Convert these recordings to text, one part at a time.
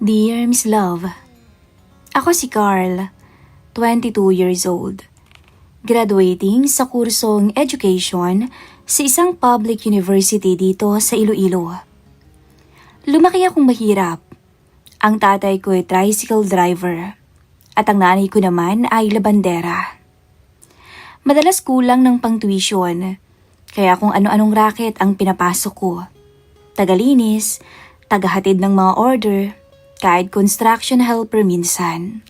Dear Miss Love, ako si Carl, 22 years old. Graduating sa kursong Education sa isang public university dito sa Iloilo. Lumaki akong mahirap. Ang tatay ko ay tricycle driver at ang nanay ko naman ay labandera. Madalas kulang ng pang-tuition, kaya kung ano-anong racket ang pinapasok ko. Tagalinis, tagahatid ng mga order, kahit construction helper minsan.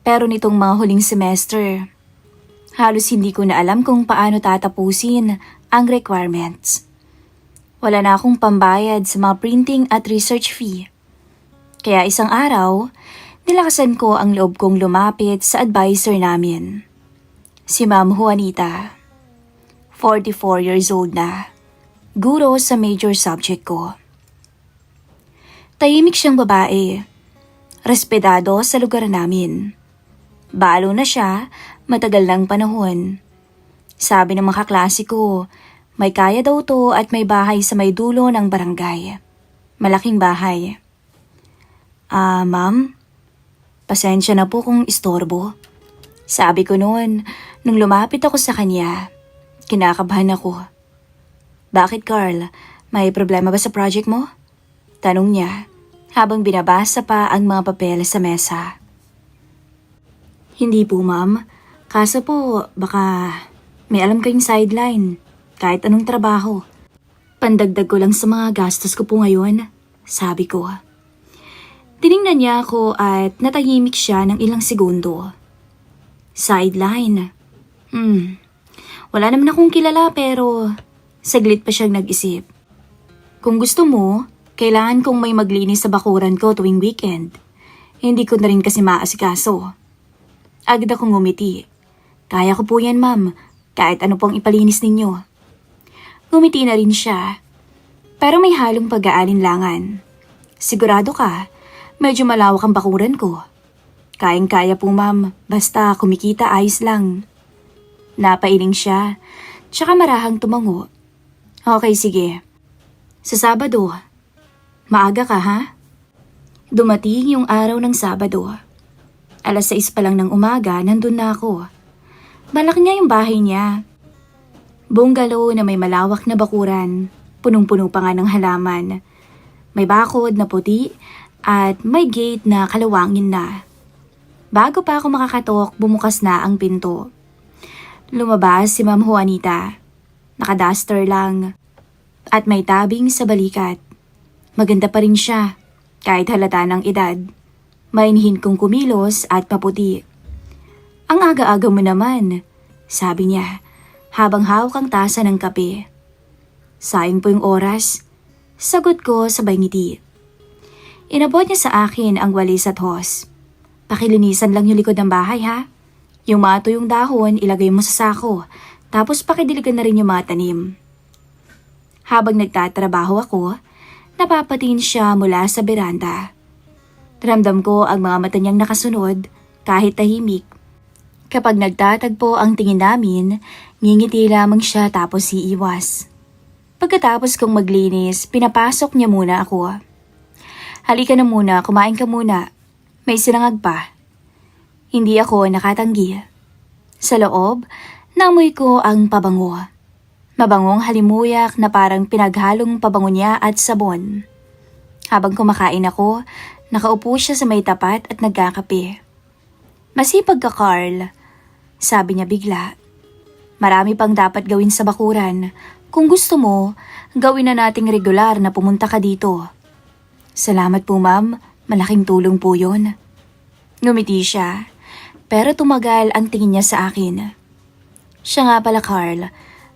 Pero nitong mga huling semester, halos hindi ko na alam kung paano tatapusin ang requirements. Wala na akong pambayad sa mga printing at research fee. Kaya isang araw, nilakasan ko ang loob kong lumapit sa advisor namin. Si Ma'am Juanita, 44 years old na, guro sa major subject ko. Tahimik siyang babae, respetado sa lugar namin. Balo na siya, matagal ng panahon. Sabi ng mga kaklase ko, may kaya daw to at may bahay sa may dulo ng barangay. Malaking bahay. Ma'am, pasensya na po kung istorbo. Sabi ko noon, nung lumapit ako sa kanya, kinakabahan ako. Bakit Carl, may problema ba sa project mo? Tanong niya, habang binabasa pa ang mga papel sa mesa. Hindi po ma'am, kaso po baka may alam kayong sideline, kahit anong trabaho. Pandagdag ko lang sa mga gastos ko po ngayon, sabi ko. Tiningnan niya ako at natahimik siya ng ilang segundo. Sideline? Wala naman akong kilala pero saglit pa siyang nag-isip. Kung gusto mo, kailangan kong may maglinis sa bakuran ko tuwing weekend. Hindi ko na rin kasi maasikaso. Agad akong ngumiti. Kaya ko po yan, ma'am. Kahit ano pong ipalinis ninyo. Ngumiti na rin siya. Pero may halong pag-aalinlangan. Sigurado ka, medyo malawak ang bakuran ko. Kayang-kaya po, ma'am. Basta kumikita ayos lang. Napailing siya. Tsaka marahang tumango. Okay, sige. Sa Sabado, maaga ka ha? Dumating yung araw ng Sabado. 6:00 pa lang ng umaga, nandun na ako. Malaki niya yung bahay niya. Bungalow na may malawak na bakuran. Punong-puno pa nga ng halaman. May bakod na puti at may gate na kalawangin na. Bago pa ako makakatok, bumukas na ang pinto. Lumabas si Ma'am Juanita. Nakaduster lang. At may tabing sa balikat. Maganda pa rin siya, kahit halata ng edad. Mainihin kong kumilos at maputi. Ang aga-aga mo naman, sabi niya, habang hawak ang tasa ng kape. Sayang po yung oras, sagot ko sabay ngiti. Inabot niya sa akin ang walis at hose. Pakilinisan lang yung likod ng bahay ha. Yung mato yung dahon, ilagay mo sa sako, tapos pakidiligan na rin yung mga tanim. Habang nagtatrabaho ako, napapatingin siya mula sa beranda. Ramdam ko ang mga mata niyang nakasunod kahit tahimik. Kapag nagtatagpo ang tingin namin, ngingiti lamang siya tapos iiwas. Pagkatapos kong maglinis, pinapasok niya muna ako. Halika na muna, kumain ka muna. May sinangag pa. Hindi ako nakatanggi. Sa loob, naamoy ko ang pabango. Mabangong halimuyak na parang pinaghalong pabango niya at sabon. Habang kumakain ako, nakaupo siya sa may tapat at nagkakape. Masipag ka, Carl, sabi niya bigla. Marami pang dapat gawin sa bakuran. Kung gusto mo, gawin na nating regular na pumunta ka dito. Salamat po, ma'am. Malaking tulong po yun. Ngumiti siya, pero tumagal ang tingin niya sa akin. Siya nga pala, Carl.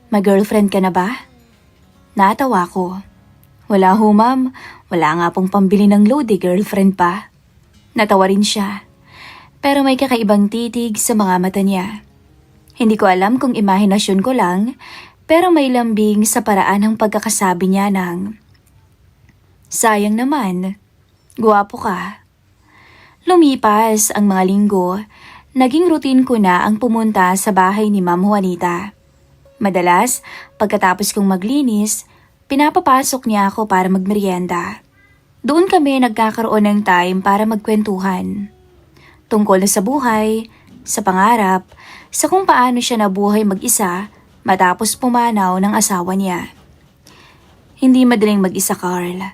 May girlfriend ka na ba? Natawa ko. Wala ho, ma'am. Wala nga pong pambili ng load girlfriend pa. Natawa rin siya. Pero may kakaibang titig sa mga mata niya. Hindi ko alam kung imahinasyon ko lang, pero may lambing sa paraan ng pagkakasabi niya ng, sayang naman, guwapo ka. Lumipas ang mga linggo, naging routine ko na ang pumunta sa bahay ni Ma'am Juanita. Madalas, pagkatapos kong maglinis, pinapapasok niya ako para magmerienda. Doon kami nagkakaroon ng time para magkwentuhan. Tungkol na sa buhay, sa pangarap, sa kung paano siya nabuhay mag-isa matapos pumanaw ng asawa niya. Hindi madaling mag-isa, Carl.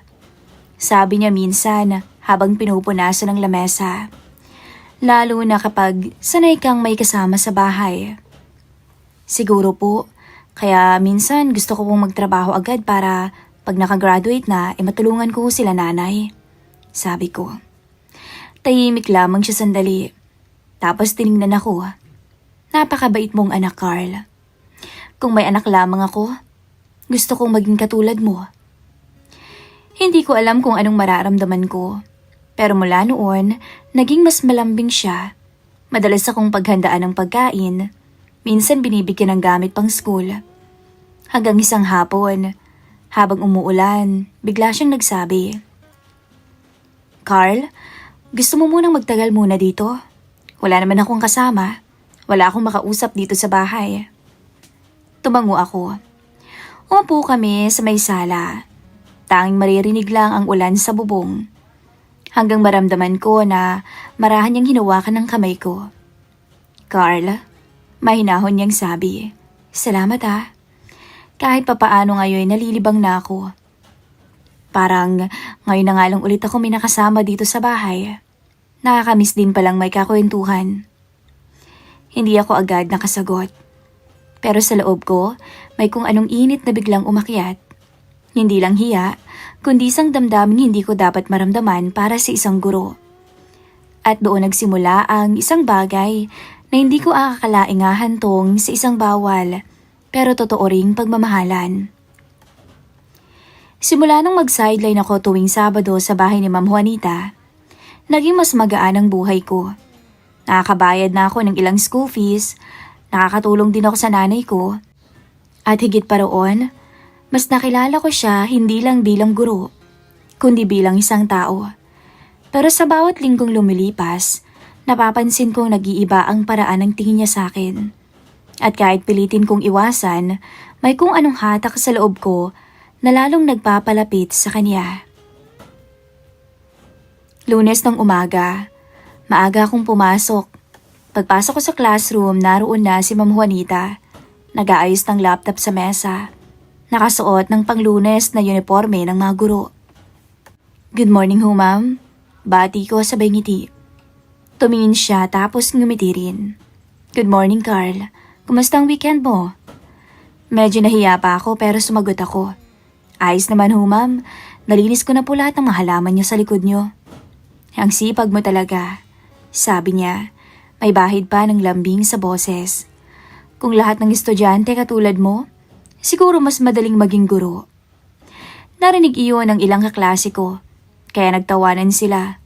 Sabi niya minsan habang pinupunasan ng lamesa. Lalo na kapag sanay kang may kasama sa bahay. Siguro po, kaya minsan gusto ko pong magtrabaho agad para pag nakagraduate na, matulungan ko sila nanay. Sabi ko. Tahimik lamang siya sandali. Tapos tiningnan ako. Napakabait mong anak, Carl. Kung may anak lamang ako, gusto kong maging katulad mo. Hindi ko alam kung anong mararamdaman ko. Pero mula noon, naging mas malambing siya. Madalas akong paghandaan ng pagkain. Minsan binibigyan ng gamit pang school. Hanggang isang hapon, habang umuulan, bigla siyang nagsabi, Carl, gusto mo munang magtagal muna dito? Wala naman akong kasama. Wala akong makausap dito sa bahay. Tumango ako. Umupo kami sa may sala. Tanging maririnig lang ang ulan sa bubong. Hanggang maramdaman ko na marahan niyang hinawakan ng kamay ko. Carl, mahinahon niyang sabi, salamat ha. Kahit papaano ngayon nalilibang na ako. Parang ngayon na nga lang ulit ako may nakasama dito sa bahay. Nakakamiss din palang may kakwentuhan. Hindi ako agad nakasagot. Pero sa loob ko, may kung anong init na biglang umakyat. Hindi lang hiya, kundi isang damdaming hindi ko dapat maramdaman para sa isang guro. At doon nagsimula ang isang bagay na hindi ko akakalaing hantong sa isang bawal, pero totoo ring pagmamahalan. Simula nung mag-sideline ako tuwing Sabado sa bahay ni Ma'am Juanita, naging mas magaan ang buhay ko. Nakakabayad na ako ng ilang school fees, nakakatulong din ako sa nanay ko, at higit pa roon, mas nakilala ko siya hindi lang bilang guro, kundi bilang isang tao. Pero sa bawat linggong lumilipas, napapansin kong nag-iiba ang paraan ng tingin niya sa akin. At kahit pilitin kong iwasan, may kung anong hatak sa loob ko na lalong nagpapalapit sa kanya. Lunes ng umaga, maaga akong pumasok. Pagpasok ko sa classroom, naroon na si Ma'am Juanita. Nag-aayos ng laptop sa mesa. Nakasuot ng panglunes na uniforme ng mga guro. Good morning ho, ma'am. Bati ko sabay ngiti. Tumingin siya tapos ngumiti rin. Good morning, Carl. Kumusta ang weekend mo? Medyo nahiya pa ako pero sumagot ako. Ayos naman ho, ma'am. Nalinis ko na po lahat ng mga halaman niyo sa likod niyo. Ang sipag mo talaga. Sabi niya, may bahid pa ng lambing sa boses. Kung lahat ng estudyante katulad mo, siguro mas madaling maging guro. Narinig iyon ng ilang kaklase ko, kaya nagtawanan sila.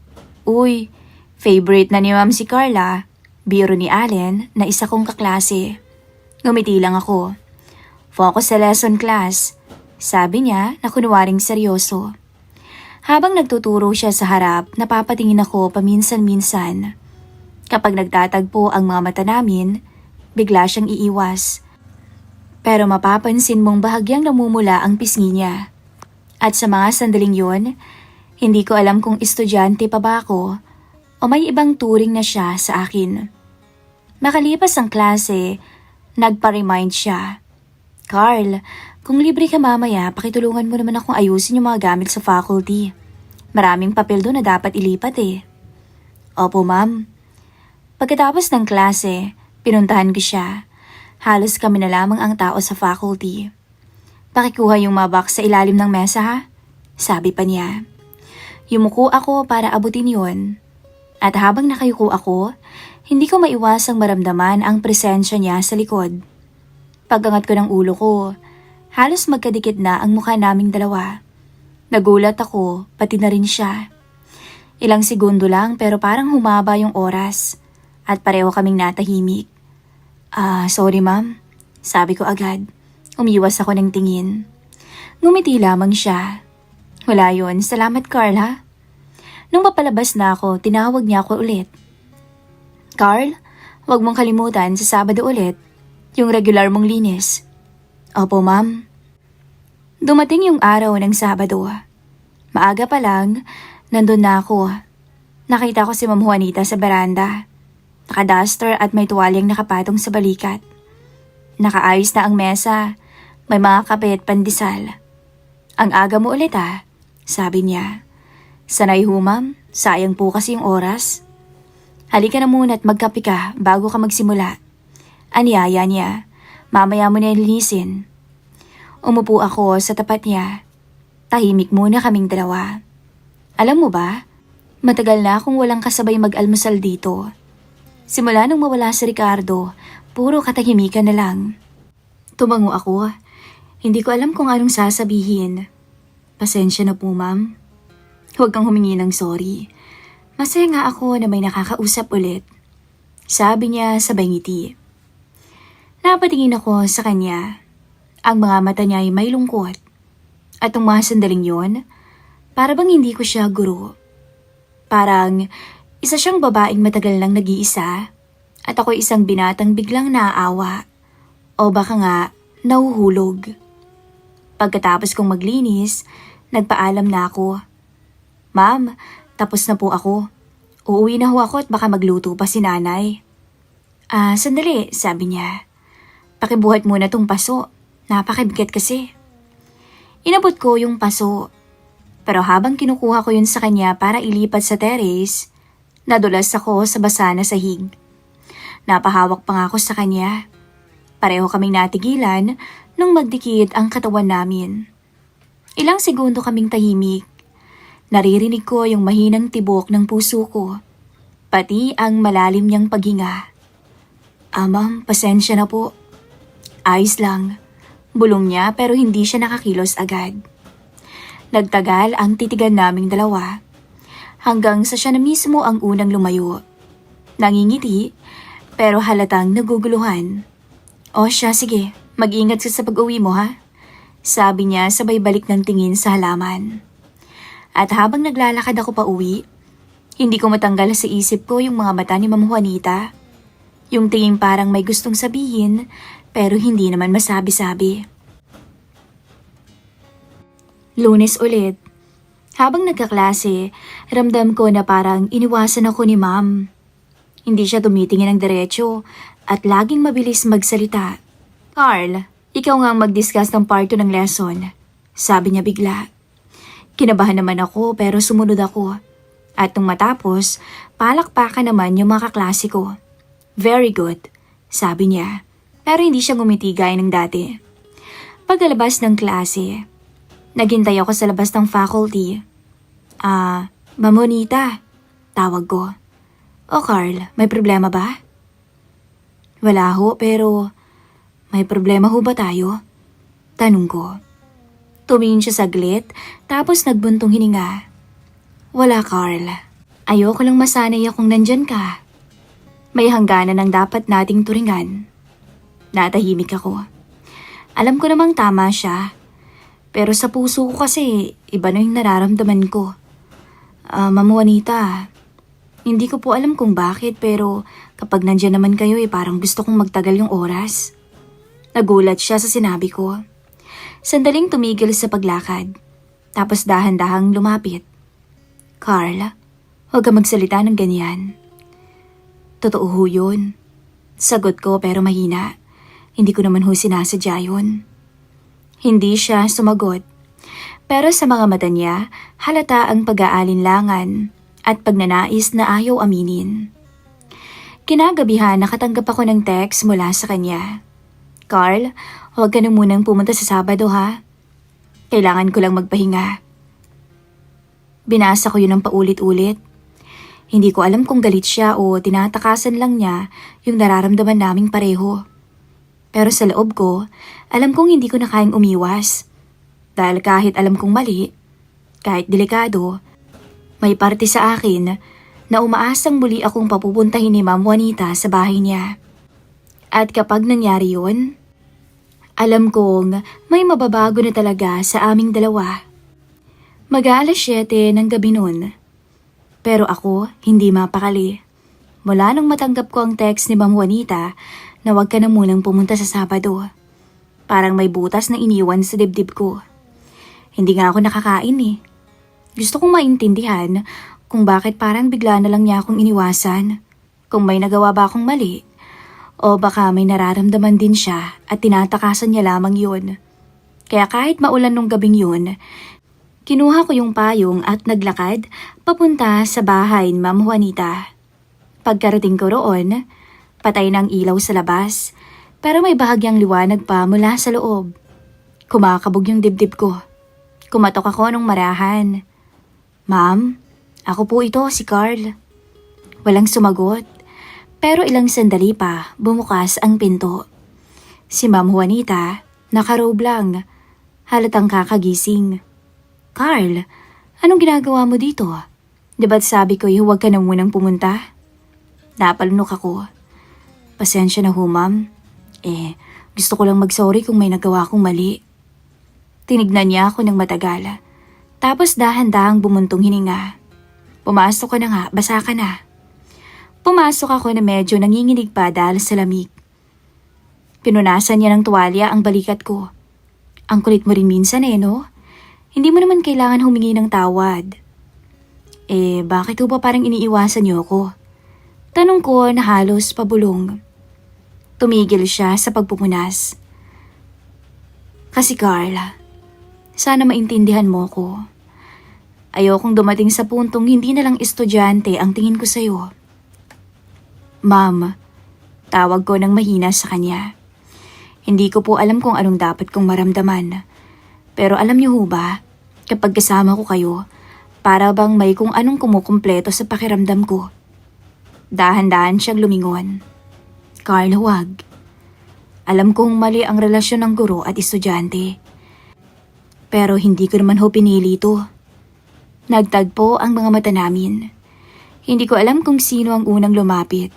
Uy, favorite na ni ma'am si Carla, biro ni Allen na isa kong kaklase. Ngumiti lang ako. Focus sa lesson class, sabi niya na kunwaring seryoso. Habang nagtuturo siya sa harap, napapatingin ako paminsan-minsan. Kapag nagtatagpo ang mga mata namin, bigla siyang iiwas. Pero mapapansin mong bahagyang namumula ang pisngi niya. At sa mga sandaling yun, hindi ko alam kung estudyante pa ba ako o may ibang turing na siya sa akin. Makalipas ang klase, nagpa-remind siya. Carl, kung libre ka mamaya, pakitulungan mo naman akong ayusin yung mga gamit sa faculty. Maraming papel doon na dapat ilipat eh. Opo, ma'am. Pagkatapos ng klase, pinuntahan ko siya. Halos kami na lamang ang tao sa faculty. Pakikuha yung mga box sa ilalim ng mesa ha? Sabi pa niya. Yumuko ako para abutin yon. At habang nakayuko ako, hindi ko maiwasang maramdaman ang presensya niya sa likod. Pag-angat ko ng ulo ko, halos magkadikit na ang mukha naming dalawa. Nagulat ako, pati na rin siya. Ilang segundo lang pero parang humaba yung oras at pareho kaming natahimik. Sorry ma'am, sabi ko agad. Umiwas ako ng tingin. Ngumiti lamang siya. Wala yun, salamat Carl ha. Nung mapalabas na ako, tinawag niya ako ulit. Carl, huwag mong kalimutan sa Sabado ulit, yung regular mong linis. Opo ma'am. Dumating yung araw ng Sabado. Maaga pa lang, nandun na ako. Nakita ko si Ma'am Juanita sa beranda. Naka-duster at may tuwalyang nakapatong sa balikat. Nakaayos na ang mesa. May mga kape at pandesal. Ang aga mo ulit sabi niya. Sanay ho ma'am, sayang po kasi yung oras. Halika na muna at magkape ka bago ka magsimula. Anyaya niya, mamaya mo na linisin. Umupo ako sa tapat niya. Tahimik muna kaming dalawa. Alam mo ba, matagal na akong walang kasabay mag-almusal dito. Simula nung mawala si Ricardo, puro katahimikan na lang. Tumango ako. Hindi ko alam kung anong sasabihin. Pasensya na po ma'am. Huwag kang humingi ng sorry. Masaya nga ako na may nakakausap ulit. Sabi niya sabay ngiti. Napatingin ako sa kanya. Ang mga mata niya ay may lungkot. At ang mga sandaling yon, para bang hindi ko siya guro. Parang isa siyang babaeng matagal nang nag-iisa at ako isang binatang biglang naaawa o baka nga nahuhulog. Pagkatapos kong maglinis, nagpaalam na ako. Ma'am, tapos na po ako. Uuwi na ho ako at baka magluto pa si nanay. Sandali, sabi niya. Pakibuhat muna tong paso. Napakabigat kasi. Inabot ko yung paso. Pero habang kinukuha ko yun sa kanya para ilipat sa terrace, nadulas ako sa basa na sahig. Napahawak pa nga ako sa kanya. Pareho kaming natigilan nung magdikit ang katawan namin. Ilang segundo kaming tahimik. Naririnig ko yung mahinang tibok ng puso ko, pati ang malalim niyang paghinga. Ma'am, pasensya na po. Ayos lang. Bulong niya pero hindi siya nakakilos agad. Nagtagal ang titigan naming dalawa, hanggang sa siya na mismo ang unang lumayo. Nangingiti, pero halatang naguguluhan. O siya, sige, mag-ingat ka sa pag-uwi mo ha? Sabi niya sabay balik ng tingin sa halaman. At habang naglalakad ako pa uwi, hindi ko matanggal sa isip ko yung mga mata ni Ma'am Juanita. Yung tingin parang may gustong sabihin, pero hindi naman masabi-sabi. Lunes ulit. Habang nagkaklase, ramdam ko na parang iniwasan ako ni Ma'am. Hindi siya tumitingin ng diretsyo at laging mabilis magsalita. Carl, ikaw nga ang mag-discuss ng part 2 ng lesson, sabi niya bigla. Kinabahan naman ako pero sumunod ako. At nung matapos, palakpakan naman yung mga kaklase ko. Very good, sabi niya. Pero hindi siya ngumiti gaya ng dati. Pagkalabas ng klase, naghintay ako sa labas ng faculty. Ma'am Juanita, tawag ko. O Carl, may problema ba? Wala ho, pero may problema ho ba tayo? Tanong ko. Tumingin siya saglit, tapos nagbuntong hininga. Wala Carl, ayoko lang masanay akong nandyan ka. May hangganan ang dapat nating turingan. Natahimik ako. Alam ko namang tama siya. Pero sa puso ko kasi, iba na yung nararamdaman ko. Ma'am Juanita, hindi ko po alam kung bakit pero kapag nandyan naman kayo parang gusto kong magtagal yung oras. Nagulat siya sa sinabi ko. Sandaling tumigil sa paglakad. Tapos dahan-dahang lumapit. Carl, huwag ka magsalita ng ganyan. Totoo ho yun. Sagot ko pero mahina. Hindi ko naman ho sinasadya yun. Hindi siya sumagot. Pero sa mga mata niya, halata ang pag-aalinlangan at pagnanais na ayaw aminin. Kinagabihan nakatanggap ako ng text mula sa kanya. Carl, huwag ka na munang pumunta sa Sabado ha. Kailangan ko lang magpahinga. Binasa ko yun ng paulit-ulit. Hindi ko alam kung galit siya o tinatakasan lang niya yung nararamdaman naming pareho. Pero sa loob ko, alam kong hindi ko na kayang umiwas. Dahil kahit alam kong mali, kahit delikado, may parte sa akin na umaasang muli akong papupuntahin ni Ma'am Juanita sa bahay niya. At kapag nangyari yun, alam kong may mababago na talaga sa aming dalawa. Mag-aalas 7 ng gabi nun. Pero ako, hindi mapakali. Mula nung matanggap ko ang text ni Ma'am Juanita na huwag ka na munang pumunta sa Sabado. Parang may butas na iniwan sa dibdib ko. Hindi nga ako nakakain eh. Gusto kong maintindihan kung bakit parang bigla na lang niya akong iniwasan. Kung may nagawa ba akong mali. O baka may nararamdaman din siya at tinatakasan niya lamang yun. Kaya kahit maulan nung gabing yun, kinuha ko yung payong at naglakad papunta sa bahay ni Ma'am Juanita. Pagkarating ko roon, patay ng ilaw sa labas, pero may bahagyang liwanag pa mula sa loob. Kumakabog yung dibdib ko. Kumatok ako nung marahan. Ma'am, ako po ito, si Carl. Walang sumagot, pero ilang sandali pa bumukas ang pinto. Si Ma'am Juanita, nakarobe lang, halatang kakagising. Carl, anong ginagawa mo dito? Di ba't sabi ko huwag ka na munang pumunta? Napalunok ako. Pasensya na ho, ma'am. Gusto ko lang mag-sorry kung may nagawa akong mali. Tinignan niya ako ng matagal. Tapos dahan-dahang bumuntong hininga. Pumasok ka na nga, basa ka na. Pumasok ako na medyo nanginginig pa dahil sa lamig. Pinunasan niya ng tuwalya ang balikat ko. Ang kulit mo rin minsan no? Hindi mo naman kailangan humingi ng tawad. Bakit ho ba parang iniiwasan niyo ako? Tanong ko na halos pabulong. Tumigil siya sa pagpupunas. Kasi Carla, sana maintindihan mo ko. Ayokong dumating sa puntong hindi na lang estudyante ang tingin ko sa'yo. Ma'am, tawag ko ng mahina sa kanya. Hindi ko po alam kung anong dapat kong maramdaman. Pero alam niyo ho ba, kapag kasama ko kayo, para bang may kung anong kumukumpleto sa pakiramdam ko. Dahan-dahan siyang lumingon. Carl, huwag. Alam kong mali ang relasyon ng guro at estudyante. Pero hindi ko naman ho pinili ito. Nagtagpo ang mga mata namin. Hindi ko alam kung sino ang unang lumapit.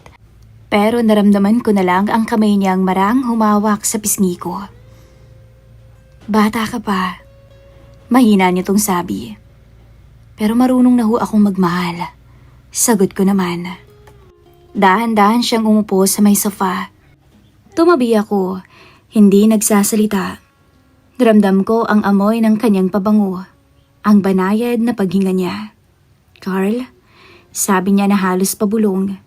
Pero naramdaman ko na lang ang kamay niyang marang humawak sa pisngi ko. Bata ka pa. Mahina niya tong sabi. Pero marunong na ho akong magmahal. Sagot ko naman. Dahan-dahan siyang umupo sa may sofa. Tumabi ako, hindi nagsasalita. Ramdam ko ang amoy ng kanyang pabango. Ang banayad na paghinga niya. Carl, sabi niya na halos pabulong.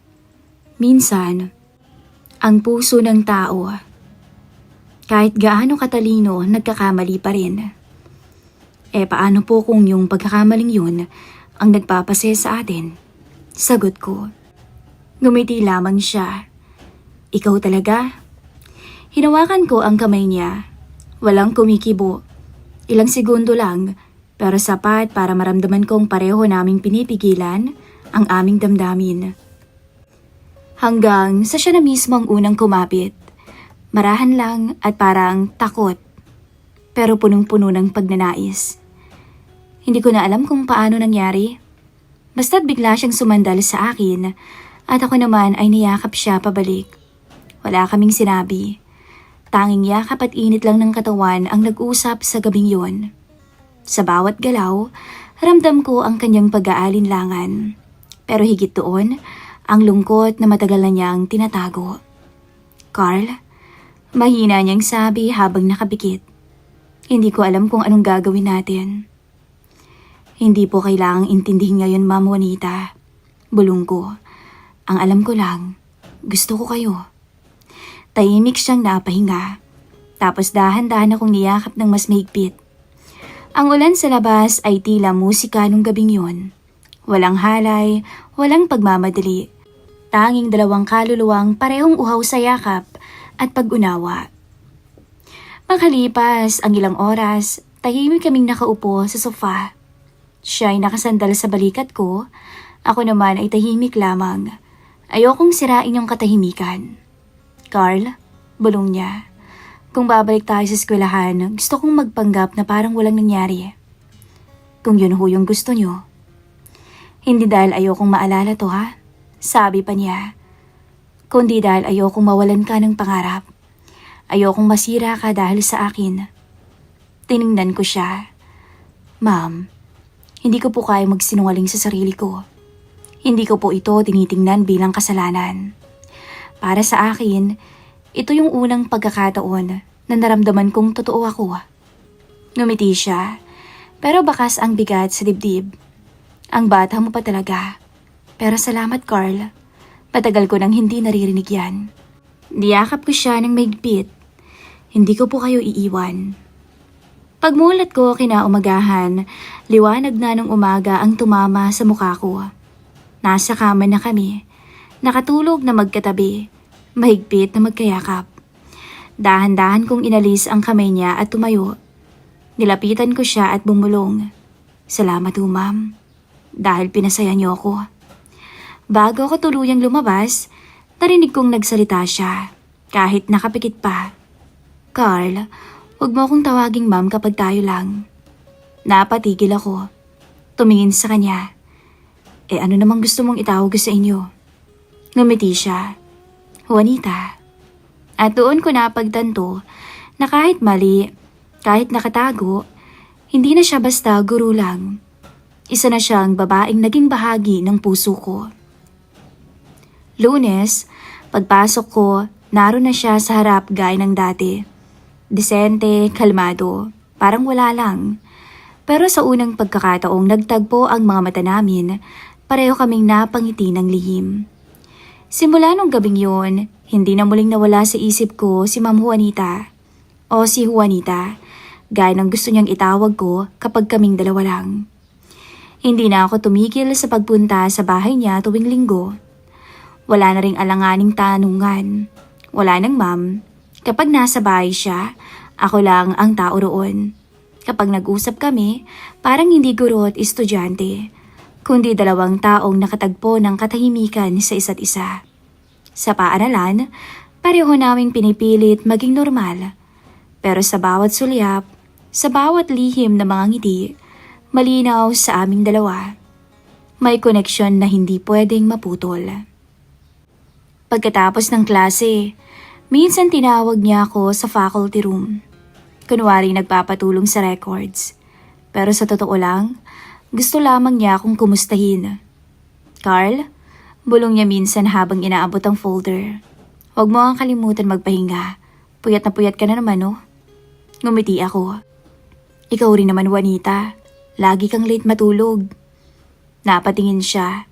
Minsan, ang puso ng tao, kahit gaano katalino, nagkakamali pa rin. Paano po kung yung pagkakamaling yun ang nagpapasaya sa atin? Sagot ko. Ngumiti lamang siya. Ikaw talaga? Hinawakan ko ang kamay niya. Walang kumikibo. Ilang segundo lang, pero sapat para maramdaman kong pareho naming pinipigilan ang aming damdamin. Hanggang sa siya na mismo ang unang kumapit. Marahan lang at parang takot, pero punong-puno ng pagnanais. Hindi ko na alam kung paano nangyari. Basta't bigla siyang sumandal sa akin at ako naman ay niyakap siya pabalik. Wala kaming sinabi. Tanging yakap at init lang ng katawan ang nag-usap sa gabing yon. Sa bawat galaw, ramdam ko ang kanyang pag-aalinlangan. Pero higit doon, ang lungkot na matagal na niyang tinatago. Carl, mahina niyang sabi habang nakapikit. Hindi ko alam kung anong gagawin natin. Hindi po kailangang intindihin ngayon, Ma'am Juanita. Bulong ko. Ang alam ko lang, gusto ko kayo. Tahimik siyang napahinga. Tapos dahan-dahan akong niyakap ng mas mahigpit. Ang ulan sa labas ay tila musika nung gabing yon. Walang halay, walang pagmamadali. Tanging dalawang kaluluwang parehong uhaw sa yakap at pag-unawa. Makalipas ang ilang oras, tahimik kaming nakaupo sa sofa. Siya ay nakasandal sa balikat ko, ako naman ay tahimik lamang. Ayokong sirain yung katahimikan. Carl, bulong niya. Kung babalik tayo sa eskwelahan, gusto kong magpanggap na parang walang nangyari. Kung yun ho yung gusto niyo. Hindi dahil ayokong maalala to ha, sabi pa niya. Kundi dahil ayokong mawalan ka ng pangarap. Ayokong masira ka dahil sa akin. Tiningnan ko siya. Ma'am, hindi ko po kaya magsinungaling sa sarili ko. Hindi ko po ito tinitingnan bilang kasalanan. Para sa akin, ito yung unang pagkakataon na naramdaman kong totoo ako. Ngumiti siya, Pero bakas ang bigat sa dibdib. Ang bata mo pa talaga. Pero salamat, Carl. Matagal ko nang hindi naririnig yan. Niyakap ko siya ng mahigpit. Hindi ko po kayo iiwan. Pagmulat ko kinaumagahan, liwanag na ng umaga ang tumama sa mukha ko. Nasa kama na kami, nakatulog na magkatabi, mahigpit na magkayakap. Dahan-dahan kong inalis ang kamay niya at tumayo. Nilapitan ko siya at bumulong. Salamat ho, ma'am. Dahil pinasaya niyo ako. Bago ako tuluyang lumabas, narinig kong nagsalita siya, kahit nakapikit pa. Carl, huwag mo akong tawaging ma'am kapag tayo lang. Napatigil ako. Tumingin sa kanya. Ano namang gusto mong itawag ko sa inyo? Ngumiti siya. Juanita. At doon ko napagtanto na kahit mali, kahit nakatago, hindi na siya basta guro lang. Isa na siyang babaeng naging bahagi ng puso ko. Lunes, pagpasok ko, naroon na siya sa harap gaya ng dati. Desente, kalmado, parang wala lang. Pero sa unang pagkakataong nagtagpo ang mga mata namin, pareho kaming napangiti ng lihim. Simula nung gabing yun, hindi na muling nawala sa isip ko si Ma'am Juanita o si Juanita, gaya ng gusto niyang itawag ko kapag kaming dalawa lang. Hindi na ako tumigil sa pagpunta sa bahay niya tuwing linggo. Wala na ring alanganing tanungan. Wala nang ma'am. Kapag nasa bahay siya, ako lang ang tao roon. Kapag nag-usap kami, parang hindi guro at estudyante, kundi dalawang taong nakatagpo ng katahimikan sa isa't isa. Sa paaralan, pareho naming pinipilit maging normal. Pero sa bawat sulyap, sa bawat lihim na mga ngiti, malinaw sa aming dalawa. May koneksyon na hindi pwedeng maputol. Pagkatapos ng klase, minsan tinawag niya ako sa faculty room. Kunwari nagpapatulong sa records. Pero sa totoo lang, gusto lamang niya akong kumustahin. Carl, bulong niya minsan habang inaabot ang folder. Huwag mo ang kalimutan magpahinga. Puyat na puyat ka na naman, no? Ngumiti ako. Ikaw rin naman, Juanita. Lagi kang late matulog. Napatingin siya.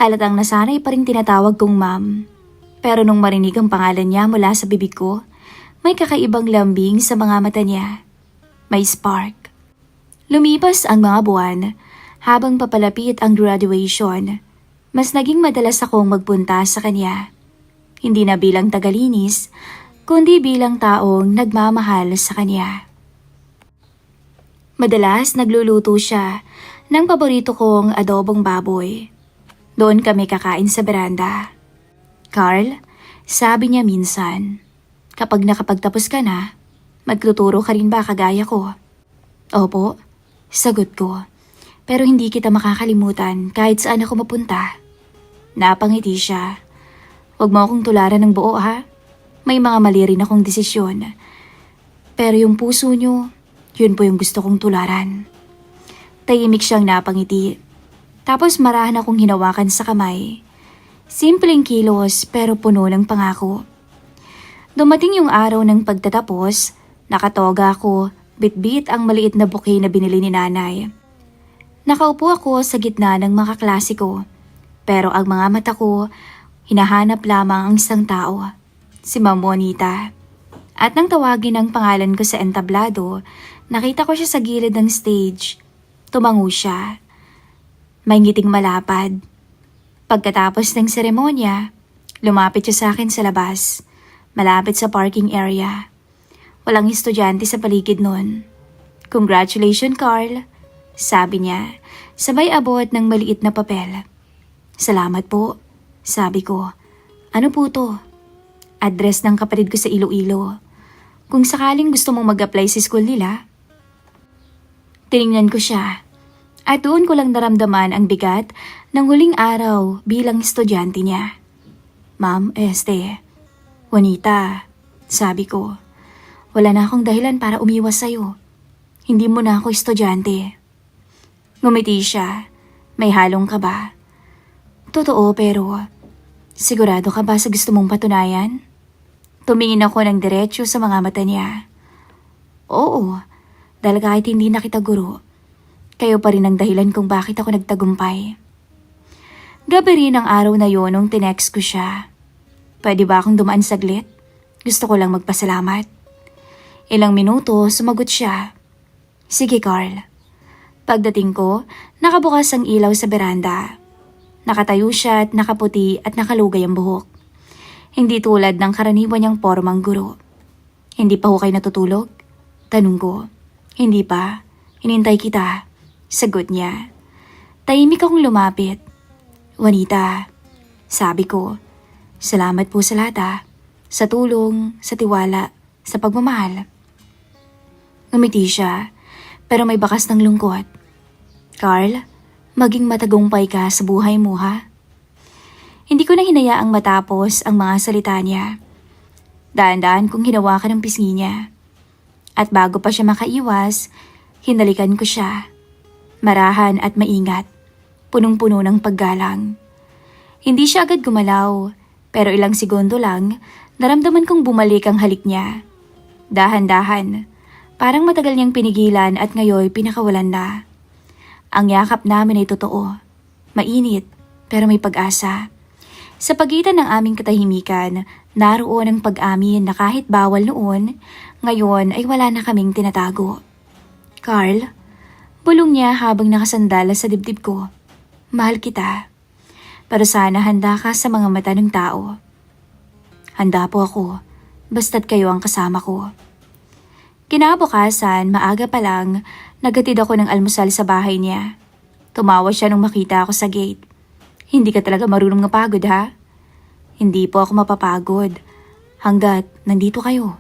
Halatang nasanay pa rin tinatawag kong ma'am. Pero nung marinig ang pangalan niya mula sa bibig ko, may kakaibang lambing sa mga mata niya. May spark. Lumipas ang mga buwan, habang papalapit ang graduation, mas naging madalas akong magpunta sa kanya. Hindi na bilang tagalinis, kundi bilang taong nagmamahal sa kanya. Madalas nagluluto siya ng paborito kong adobong baboy. Doon kami kakain sa beranda. Carl, sabi niya minsan, kapag nakapagtapos ka na, magtuturo ka rin ba kagaya ko? Opo, sagot ko. Pero hindi kita makakalimutan kahit saan ako mapunta. Napangiti siya. Huwag mo akong tularan ng buo, ha? May mga mali rin akong desisyon. Pero yung puso niyo, yun po yung gusto kong tularan. Tahimik siyang napangiti. Tapos marahan akong hinawakan sa kamay. Simpleng kilos pero puno ng pangako. Dumating yung araw ng pagtatapos, nakatoga ako, bitbit ang maliit na bouquet na binili ni nanay. Nakaupo ako sa gitna ng mga kaklase ko, pero ang mga mata ko, hinahanap lamang ang isang tao, si Ma'am Juanita. At nang tawagin ang pangalan ko sa entablado, nakita ko siya sa gilid ng stage. Tumango siya. May ngiting malapad. Pagkatapos ng seremonya, lumapit siya sa akin sa labas, malapit sa parking area. Walang estudyante sa paligid nun. Congratulations, Carl, sabi niya, sabay abot ng maliit na papel. Salamat po, sabi ko. Ano po to? Address ng kapatid ko sa Iloilo. Kung sakaling gusto mong mag-apply sa school nila. Tiningnan ko siya. At doon ko lang naramdaman ang bigat ng huling araw bilang estudyante niya. Ma'am, Juanita, sabi ko, wala na akong dahilan para umiwas sa'yo. Hindi mo na ako estudyante. Ngumiti siya. May halong kaba. Totoo pero, sigurado ka ba sa gusto mong patunayan? Tumingin ako ng diretso sa mga mata niya. Oo, dahil kahit hindi na kita guro, Kayo pa rin ang dahilan kung bakit ako nagtagumpay. Gabi rin ang araw na yon nung tinext ko siya. Pwede ba akong dumaan saglit? Gusto ko lang magpasalamat. Ilang minuto, sumagot siya. Sige, Carl. Pagdating ko, nakabukas ang ilaw sa beranda. Nakatayo siya at nakaputi at nakalugay ang buhok. Hindi tulad ng karaniwan niyang pormang guro. Hindi pa ho kayo natutulog? Tanong ko. Hindi pa. Hinintay kita. Sagot niya. Tahimik akong lumapit. Juanita, sabi ko. Salamat po sa lahat sa tulong, sa tiwala, sa pagmamahal. Ngumiti siya, pero may bakas ng lungkot. Carl, maging matagumpay ka sa buhay mo ha? Hindi ko na hinayaang matapos ang mga salita niya. Daan-daan kong hinawakan ang pisngi niya. At bago pa siya makaiwas, hinalikan ko siya. Marahan at maingat, punong-puno ng paggalang. Hindi siya agad gumalaw, pero ilang segundo lang, naramdaman kong bumalik ang halik niya. Dahan-dahan, parang matagal niyang pinigilan at ngayon pinakawalan na. Ang yakap namin ay totoo. Mainit, pero may pag-asa. Sa pagitan ng aming katahimikan, naroon ang pag-amin na kahit bawal noon, ngayon ay wala na kaming tinatago. Carl, bulong niya habang nakasandala sa dibdib ko. Mahal kita. Pero sana handa ka sa mga mata ng tao. Handa po ako, basta't kayo ang kasama ko. Kinabukasan, maaga pa lang, naghatid ako ng almusal sa bahay niya. Tumawa siya nung makita ako sa gate. Hindi ka talaga marunong mapagod ha? Hindi po ako mapapagod. Hanggat nandito kayo.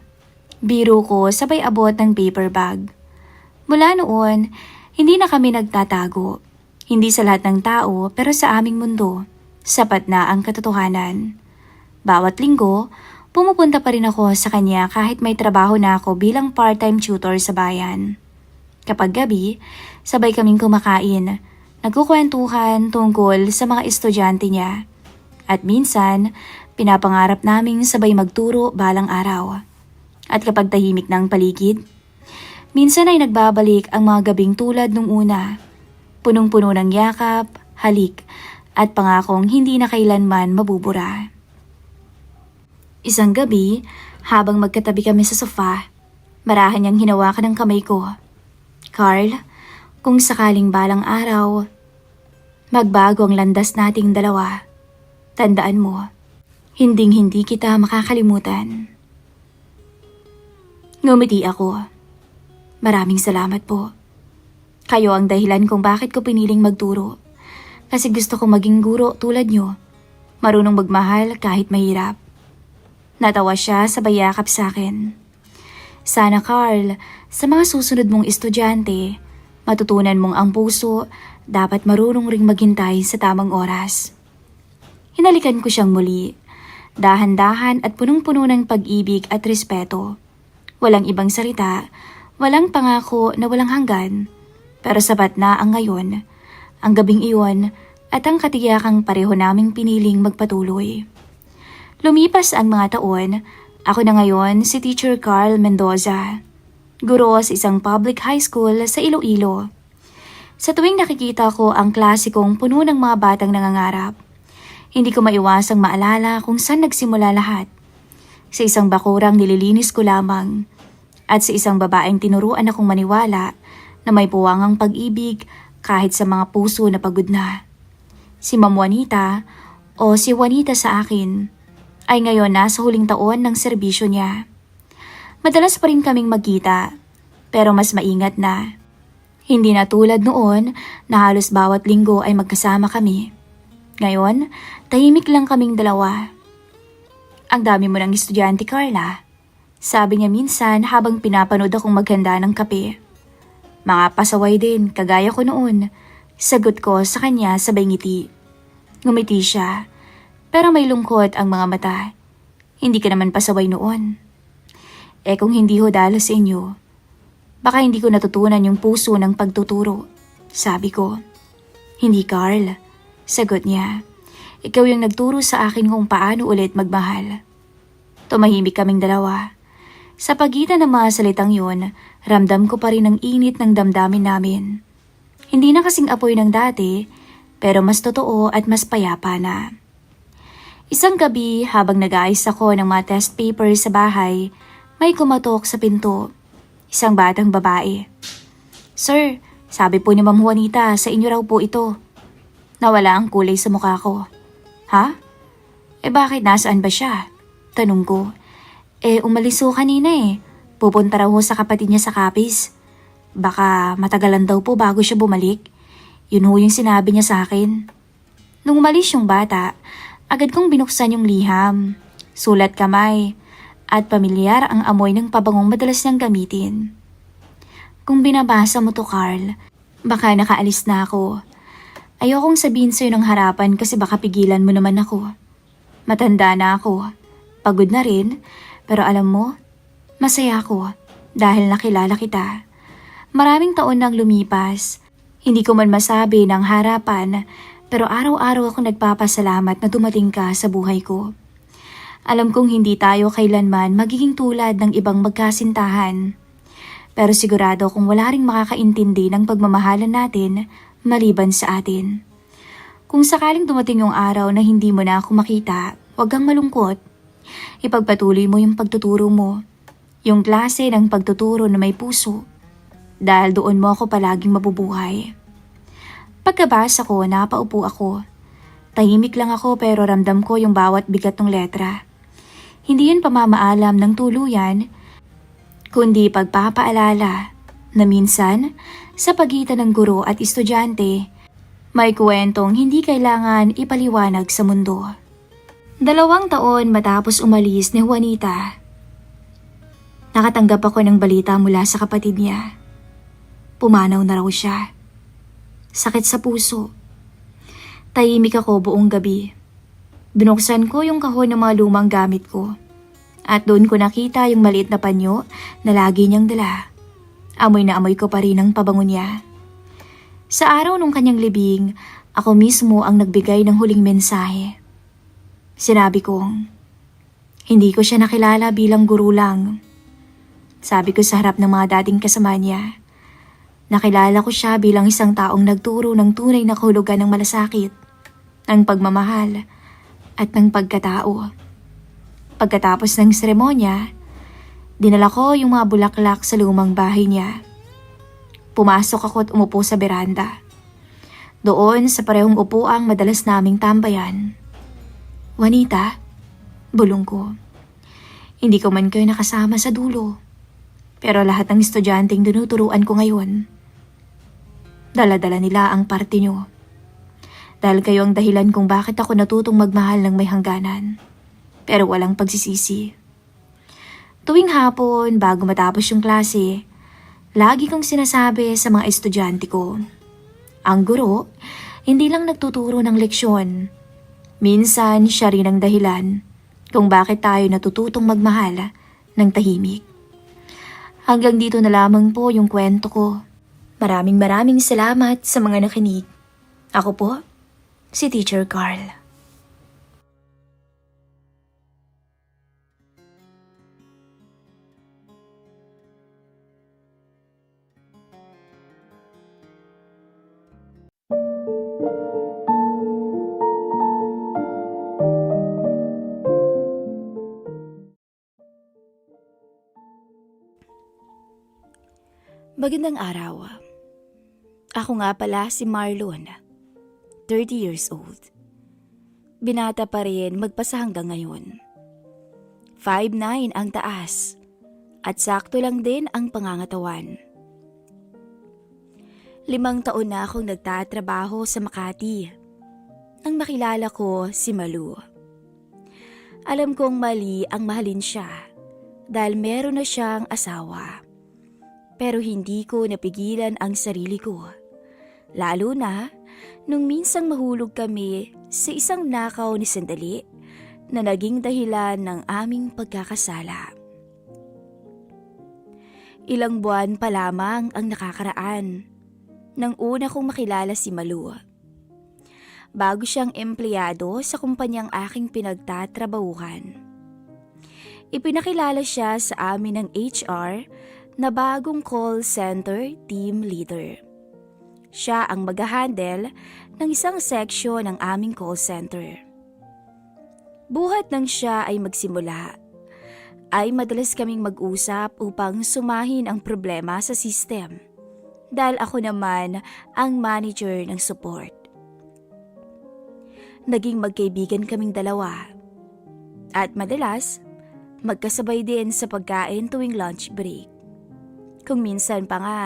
Biro ko sabay abot ng paper bag. Mula noon, hindi na kami nagtatago. Hindi sa lahat ng tao pero sa aming mundo, sapat na ang katotohanan. Bawat linggo, pumupunta pa rin ako sa kanya kahit may trabaho na ako bilang part-time tutor sa bayan. Kapag gabi, sabay kaming kumakain, nagkukwentuhan tungkol sa mga estudyante niya. At minsan, pinapangarap naming sabay magturo balang araw. At kapag tahimik ng paligid, minsan ay nagbabalik ang mga gabing tulad nung una. Punong-puno ng yakap, halik, at pangakong hindi na kailanman mabubura. Isang gabi, habang magkatabi kami sa sofa, marahan niyang hinawakan ang kamay ko. Carl, kung sakaling balang araw, magbago ang landas nating dalawa. Tandaan mo, hinding-hindi kita makakalimutan. Ngumiti ako. Maraming salamat po. Kayo ang dahilan kung bakit ko piniling magturo. Kasi gusto kong maging guro tulad nyo. Marunong magmahal kahit mahirap. Natawa siya sabay yakap sa akin. Sana Carl, sa mga susunod mong estudyante, matutunan mong ang puso, dapat marunong ring maghintay sa tamang oras. Hinalikan ko siyang muli. Dahan-dahan at punong-puno ng pag-ibig at respeto. Walang ibang salita, walang pangako na walang hanggan. Pero sapat na ang ngayon, ang gabing iyon at ang katiyakang pareho naming piniling magpatuloy. Lumipas ang mga taon, ako na ngayon si Teacher Carl Mendoza, guro sa isang public high school sa Iloilo. Sa tuwing nakikita ko ang klasikong puno ng mga batang nangangarap, hindi ko maiwasang maalala kung saan nagsimula lahat. Sa isang bakurang nililinis ko lamang at sa isang babaeng tinuruan akong maniwala na may puwangang pag-ibig kahit sa mga puso na pagod na. Si Ma'am Juanita o si Juanita sa akin ay ngayon nasa huling taon ng serbisyo niya. Madalas pa rin kaming magkita pero mas maingat na. Hindi na tulad noon na halos bawat linggo ay magkasama kami. Ngayon, tahimik lang kaming dalawa. Ang dami mo ng estudyante, Carla. Sabi niya minsan habang pinapanood akong maghanda ng kape. Mga pasaway din, kagaya ko noon. Sagot ko sa kanya sabay ngiti. Ngumiti siya, pero may lungkot ang mga mata. Hindi ka naman pasaway noon. Kung hindi ho dahil sa inyo, baka hindi ko natutunan yung puso ng pagtuturo. Sabi ko. Hindi, Carl. Sagot niya. Ikaw yung nagturo sa akin kung paano ulit magmahal. Tumahimik kaming dalawa. Sa pagitan ng mga salitang yun, ramdam ko pa rin ang init ng damdamin namin. Hindi na kasing apoy ng dati, pero mas totoo at mas payapa na. Isang gabi habang nag-aayos ako ng mga test papers sa bahay, may kumatok sa pinto. Isang batang babae. "Sir, sabi po ni Ma'am Juanita, sa inyo raw po ito." Nawala ang kulay sa mukha ko. "Ha? Bakit nasaan ba siya?" Tanong ko. Umalis ho kanina eh. Pupunta raw ho sa kapatid niya sa Capiz. Baka matagalan daw po bago siya bumalik. Yun ho yung sinabi niya sa akin. Nung umalis yung bata, agad kong binuksan yung liham, sulat kamay, at pamilyar ang amoy ng pabangong madalas niyang gamitin. Kung binabasa mo to, Carl, baka nakaalis na ako. Ayokong sabihin sa'yo ng harapan kasi baka pigilan mo naman ako. Matanda na ako, pagod na rin, pero alam mo, masaya ako dahil nakilala kita. Maraming taon nang lumipas, hindi ko man masabi ng harapan, pero araw-araw ako nagpapasalamat na dumating ka sa buhay ko. Alam kong hindi tayo kailanman magiging tulad ng ibang magkasintahan. Pero sigurado kung wala ring makakaintindi ng pagmamahalan natin maliban sa atin. Kung sakaling dumating yung araw na hindi mo na ako makita, huwag kang malungkot. Ipagpatuloy mo yung pagtuturo mo. Yung klase ng pagtuturo na may puso. Dahil doon mo ako palaging mabubuhay. Pagkabasa ko, napaupo ako. Tahimik lang ako pero ramdam ko yung bawat bigat ng letra. Hindi yun pamamaalam ng tuluyan, kundi pagpapaalala na minsan, sa pagitan ng guro at estudyante, may kwentong hindi kailangan ipaliwanag sa mundo. 2 taon matapos umalis ni Juanita, nakatanggap ako ng balita mula sa kapatid niya. Pumanaw na raw siya. Sakit sa puso. Tahimik ako buong gabi. Binuksan ko yung kahon ng mga lumang gamit ko. At doon ko nakita yung maliit na panyo na lagi niyang dala. Amoy na amoy ko pa rin ang pabango niya. Sa araw nung kanyang libing, ako mismo ang nagbigay ng huling mensahe. Sinabi kong, hindi ko siya nakilala bilang guro lang. Sabi ko sa harap ng mga dating kasama niya, nakilala ko siya bilang isang taong nagturo ng tunay na kahulugan ng malasakit, ng pagmamahal, at ng pagkatao. Pagkatapos ng seremonya, dinala ko yung mga bulaklak sa lumang bahay niya. Pumasok ako at umupo sa beranda. Doon sa parehong upuang madalas naming tambayan. "Juanita," bulong ko. Hindi ko man kayo nakasama sa dulo. Pero lahat ng estudyanteng tinuturuan ko ngayon, dala-dala nila ang parte nyo. Dahil kayo ang dahilan kung bakit ako natutong magmahal ng may hangganan. Pero walang pagsisisi. Tuwing hapon, bago matapos yung klase, lagi kong sinasabi sa mga estudyante ko, ang guro, hindi lang nagtuturo ng leksyon. Minsan, siya rin ang dahilan kung bakit tayo natututong magmahal ng tahimik. Hanggang dito na lamang po yung kwento ko. Maraming salamat sa mga nakinig. Ako po, si Teacher Carl. Magandang araw. Ako nga pala si Marlon, 30 years old. Binata pa rin magpasa hanggang ngayon. 5'9" ang taas at sakto lang din ang pangangatawan. 5 taon na akong nagtatrabaho sa Makati nang makilala ko si Malu. Alam kong mali ang mahalin siya dahil meron na siyang asawa. Pero hindi ko napigilan ang sarili ko. Lalo na nung minsang mahulog kami sa isang nakaw ni sandali na naging dahilan ng aming pagkakasala. Ilang buwan pa lamang ang nakakaraan nang una kong makilala si Malu. Bago siyang empleyado sa kumpanyang aking pinagtatrabahuhan. Ipinakilala siya sa amin ng HR na bagong call center team leader. Siya ang mag-handle ng isang seksyon ng aming call center. Buhat nang siya ay magsimula, ay madalas kaming mag-usap upang sumahin ang problema sa system dahil ako naman ang manager ng support. Naging magkaibigan kaming dalawa at madalas magkasabay din sa pagkain tuwing lunch break. Kung minsan pa nga,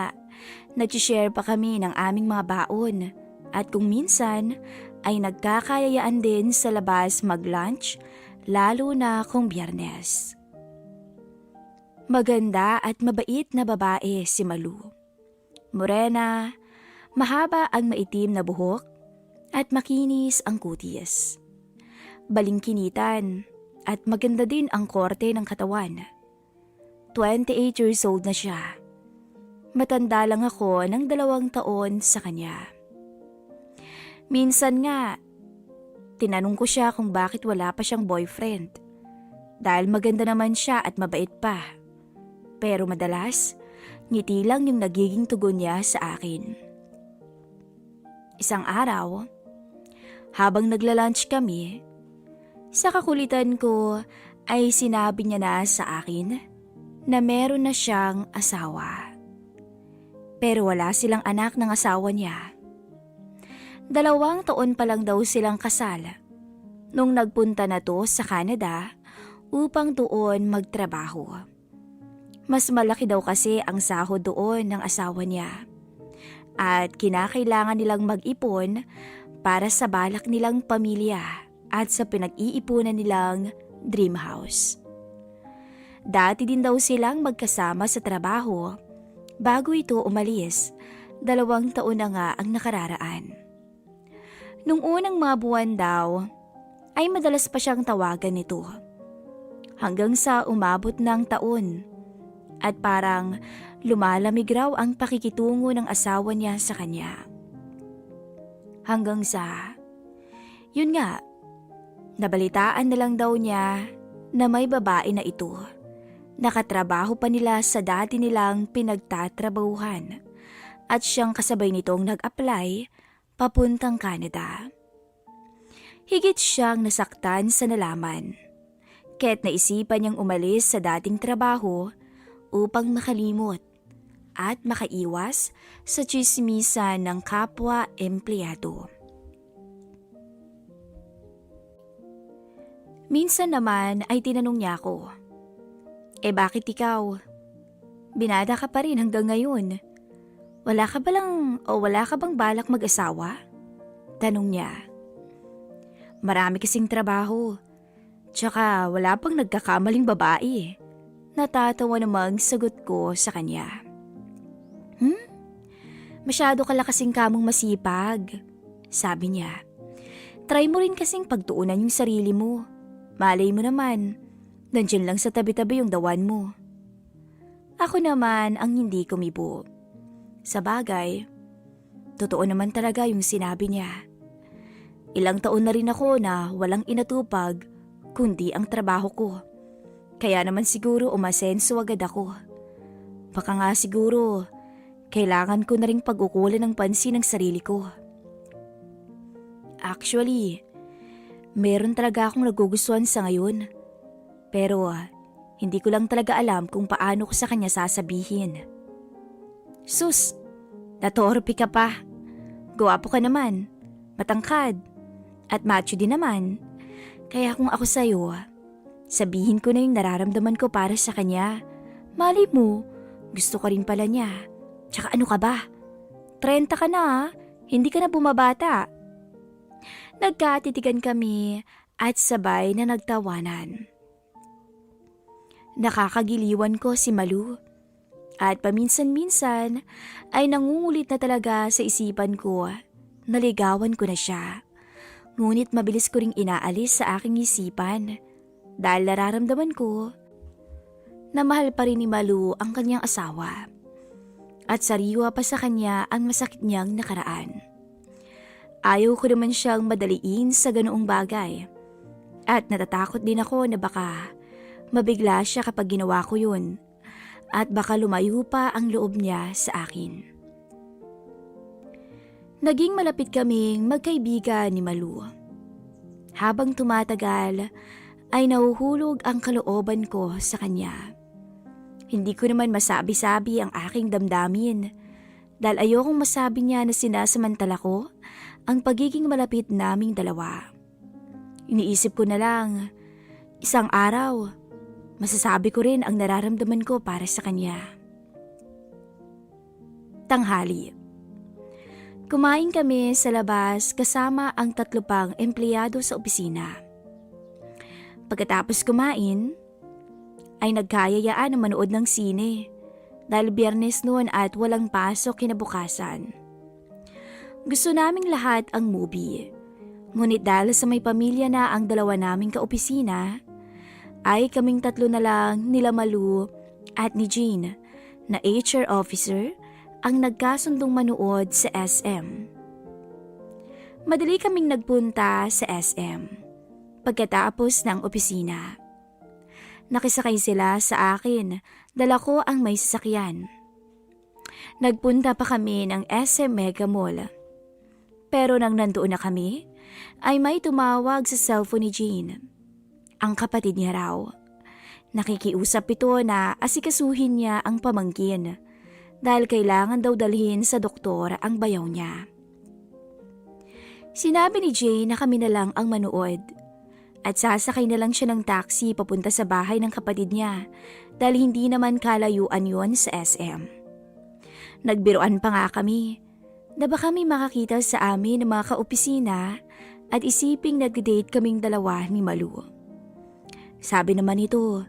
nag-share pa kami ng aming mga baon at kung minsan ay nagkakayayaan din sa labas mag-lunch lalo na kung Biyernes. Maganda at mabait na babae si Malu. Morena, mahaba ang maitim na buhok at makinis ang kutis. Balingkinitan at maganda din ang korte ng katawan. 28 years old na siya. Matanda lang ako ng 2 taon sa kanya. Minsan nga, tinanong ko siya kung bakit wala pa siyang boyfriend. Dahil maganda naman siya at mabait pa. Pero madalas, ngiti lang yung nagiging tugon niya sa akin. Isang araw, habang nagla-lunch kami, sa kakulitan ko ay sinabi niya na sa akin na meron na siyang asawa. Pero wala silang anak ng asawa niya. 2 taon pa lang daw silang kasal nung nagpunta na to sa Canada upang doon magtrabaho. Mas malaki daw kasi ang sahod doon ng asawa niya at kinakailangan nilang mag-ipon para sa balak nilang pamilya at sa pinag-iipunan nilang dream house. Dati din daw silang magkasama sa trabaho bago ito umalis. 2 taon na nga ang nakararaan. Nung unang mga buwan daw, ay madalas pa siyang tawagan nito. Hanggang sa umabot ng taon at parang lumalamig raw ang pakikitungo ng asawa niya sa kanya. Hanggang sa, yun nga, nabalitaan na lang daw niya na may babae na ito. Nakatrabaho pa nila sa dati nilang pinagtatrabahuhan at siyang kasabay nitong nag-apply papuntang Canada. Higit siyang nasaktan sa nalaman, kaya't naisipan niyang umalis sa dating trabaho upang makalimot at makaiwas sa tsismisan ng kapwa empleyado. Minsan naman ay tinanong niya ako, bakit ikaw? Binata ka pa rin hanggang ngayon. Wala ka bang balak mag-asawa? Tanong niya. Marami kasing trabaho. Tsaka wala pang nagkakamaling babae. Natatawa namang sagot ko sa kanya. Masyado ka lang kasing kamong masipag. Sabi niya. Try mo rin kasing pagtuunan yung sarili mo. Malay mo naman, nandiyan lang sa tabi-tabi yung dawan mo. Ako naman ang hindi kumibo. Sa bagay, totoo naman talaga yung sinabi niya. Ilang taon na rin ako na walang inatupag kundi ang trabaho ko. Kaya naman siguro umasenso agad ako. Baka nga siguro, kailangan ko na ring pag-ukulan ng pansin ng sarili ko. Actually, meron talaga akong nagugustuhan sa ngayon. Pero hindi ko lang talaga alam kung paano ko sa kanya sasabihin. Sus, natorpe ka pa. Gwapo ka naman, matangkad, at macho din naman. Kaya kung ako sa'yo, sabihin ko na yung nararamdaman ko para sa kanya. Malay mo, gusto ka rin pala niya. Tsaka ano ka ba? 30 ka na, hindi ka na bumabata. Nagkatitigan kami at sabay na nagtawanan. Nakakagiliwan ko si Malu. At paminsan-minsan ay nangungulit na talaga sa isipan ko na ligawan ko na siya. Ngunit mabilis ko ring inaalis sa aking isipan dahil nararamdaman ko na mahal pa rin ni Malu ang kanyang asawa. At sariwa pa sa kanya ang masakit niyang nakaraan. Ayaw ko naman siyang madaliin sa ganoong bagay. At natatakot din ako na baka mabigla siya kapag ginawa ko yun. At baka lumayo pa ang loob niya sa akin. Naging malapit kaming magkaibigan ni Malu. Habang tumatagal, ay nahuhulog ang kalooban ko sa kanya. Hindi ko naman masabi-sabi ang aking damdamin dahil ayokong masabi niya na sinasamantala ko ang pagiging malapit naming dalawa. Iniisip ko na lang, isang araw, masasabi ko rin ang nararamdaman ko para sa kanya. Tanghali. Kumain kami sa labas kasama ang 3 pang empleyado sa opisina. Pagkatapos kumain, ay nagkayayaan na manood ng sine dahil Biyernes noon at walang pasok kinabukasan. Gusto naming lahat ang movie, ngunit dahil sa may pamilya na ang 2 naming kaopisina, ay kaming 3 na lang nila Malu at ni Jean na HR officer ang nagkasundong manood sa SM. Madali kaming nagpunta sa SM pagkatapos ng opisina. Nakisakay sila sa akin, dala ko ang may sasakyan. Nagpunta pa kami ng SM Mega Mall. Pero nang nandoon na kami, ay may tumawag sa cellphone ni Jean. Ang kapatid niya raw. Nakikiusap ito na asikasuhin niya ang pamangkin dahil kailangan daw dalhin sa doktor ang bayaw niya. Sinabi ni Jane na kami na lang ang manood at sasakay na lang siya ng taxi papunta sa bahay ng kapatid niya dahil hindi naman kalayuan yon sa SM. Nagbiruan pa nga kami na baka may makakita sa amin ng mga kaopisina at isiping nag-date kaming 2 ni Malu. Sabi naman ito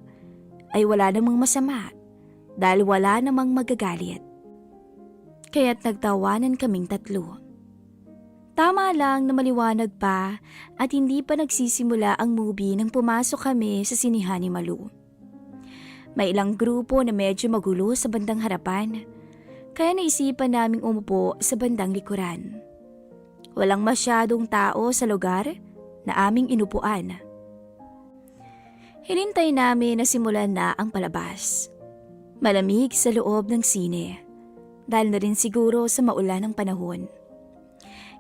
ay wala namang masama dahil wala namang magagalit. Kaya't nagtawanan kaming 3. Tama lang na maliwanag pa at hindi pa nagsisimula ang movie nang pumasok kami sa sinihan ni Malu. May ilang grupo na medyo magulo sa bandang harapan, kaya naisipan naming umupo sa bandang likuran. Walang masyadong tao sa lugar na aming inupuan. Hinintay namin na simulan na ang palabas. Malamig sa loob ng sine, dahil na rin siguro sa maulan ng panahon.